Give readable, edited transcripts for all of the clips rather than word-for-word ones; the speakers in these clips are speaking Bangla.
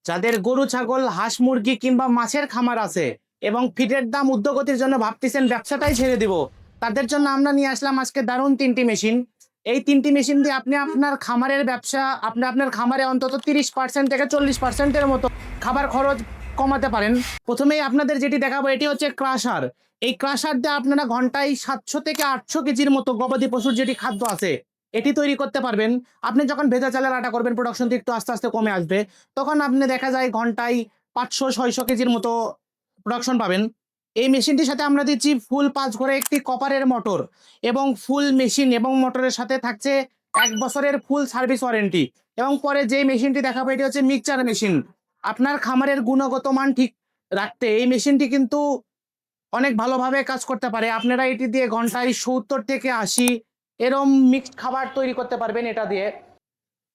যাদের গরু ছাগল হাঁস মুরগি কিংবা মাছের খামার আছে এবং ফিডের দাম ঊর্ধ্বগতির জন্য ভাবতেছেন ব্যবসাটাই ছেড়ে দিব, তাদের জন্য আমরা নিয়ে আসলাম আজকে দারুণ তিনটি মেশিন। এই তিনটি মেশিন দিয়ে আপনি আপনার খামারের ব্যবসা, আপনি আপনার খামারে অন্তত 30% থেকে 40%-এর মতো খাবার খরচ কমাতে পারেন। প্রথমেই আপনাদের যেটি দেখাবো এটি হচ্ছে ক্রাশার। এই ক্রাশার দিয়ে আপনারা ঘন্টায় 700 থেকে 800 কেজির মতো গবাদি পশুর যেটি খাদ্য আছে এটি তৈরি করতে পারবেন। আপনি যখন ভেজা চালের আটা করবেন, প্রোডাকশনটি একটু আস্তে আস্তে কমে আসবে, তখন আপনি দেখা যায় ঘন্টায় 500-600 কেজির মতো প্রোডাকশন পাবেন। এই মেশিনটির সাথে আমরা দিচ্ছি ফুল 5 ঘরে একটি কপারের মোটর এবং ফুল মেশিন এবং মোটরের সাথে থাকছে 1 বছরের ফুল সার্ভিস ওয়ারেন্টি। এবং পরে যে মেশিনটি দেখাবো এটি হচ্ছে মিক্সচার মেশিন। আপনার খামারের গুণগত মান ঠিক রাখতে এই মেশিনটি কিন্তু অনেক ভালোভাবে কাজ করতে পারে। আপনারা এটি দিয়ে ঘন্টায় 70 থেকে 80 এরম মিক্সড খাবার তৈরি করতে পারবেন এটা দিয়ে।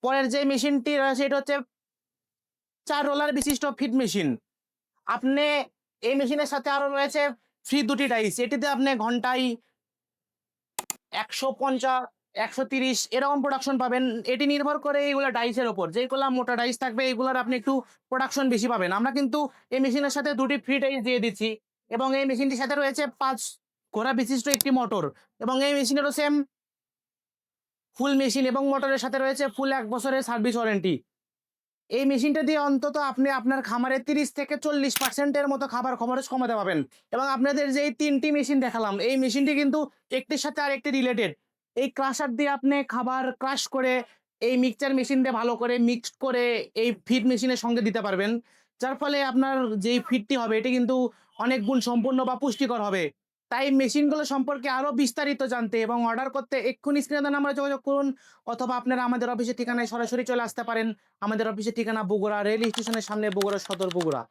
পরের যে মেশিনটি রয়েছে এটা হচ্ছে 4 রোলার বিশিষ্ট ফিড মেশিন। আপনি এই মেশিনের সাথে আরো রয়েছে ফ্রি 2টি ডাইস। এটিতে আপনি ঘন্টায় 150 130 এরকম প্রোডাকশন পাবেন। এটি নির্ভর করে এইগুলা ডাইসের ওপর, যেগুলো মোটা ডাইস থাকবে এইগুলার আপনি একটু প্রোডাকশন বেশি পাবেন। আমরা কিন্তু এই মেশিনের সাথে 2টি ফ্রি ডাইস দিয়ে দিচ্ছি এবং এই মেশিনটির সাথে রয়েছে 5 ঘোড়া বিশিষ্ট একটি মোটর এবং এই মেশিনেরও সেম ফুল মেশিন এবং মোটরের সাথে রয়েছে ফুল 1 বছরের সার্ভিস ওয়ারেন্টি। এই মেশিনটা দিয়ে অন্তত আপনি আপনার খামারে 30 থেকে 40%-এর মতো খাবার খরচ কমাতে পারবেন। এবং আপনাদের যে এই তিনটি মেশিন দেখালাম এই মেশিনটি কিন্তু একটির সাথে আরেকটি রিলেটেড। এই ক্রাশার দিয়ে আপনি খাবার ক্রাশ করে এই মিক্সচার মেশিন দিয়ে ভালো করে মিক্সড করে এই ফিড মেশিনের সঙ্গে দিতে পারবেন, যার ফলে আপনার যেই ফিডটি হবে এটি কিন্তু অনেক গুণ সম্পন্ন বা পুষ্টিকর হবে। তাই মেশিনগুলো সম্পর্কে আরো বিস্তারিত জানতে এবং অর্ডার করতে এক্ষুনি স্ক্রিনে দেওয়া নাম্বারে যোগাযোগ করুন, অথবা আপনারা আমাদের অফিসের ঠিকানায় সরাসরি চলে আসতে পারেন। আমাদের অফিসের ঠিকানা বগুড়া রেল স্টেশনের সামনে, বগুড়া সদর, বগুড়া।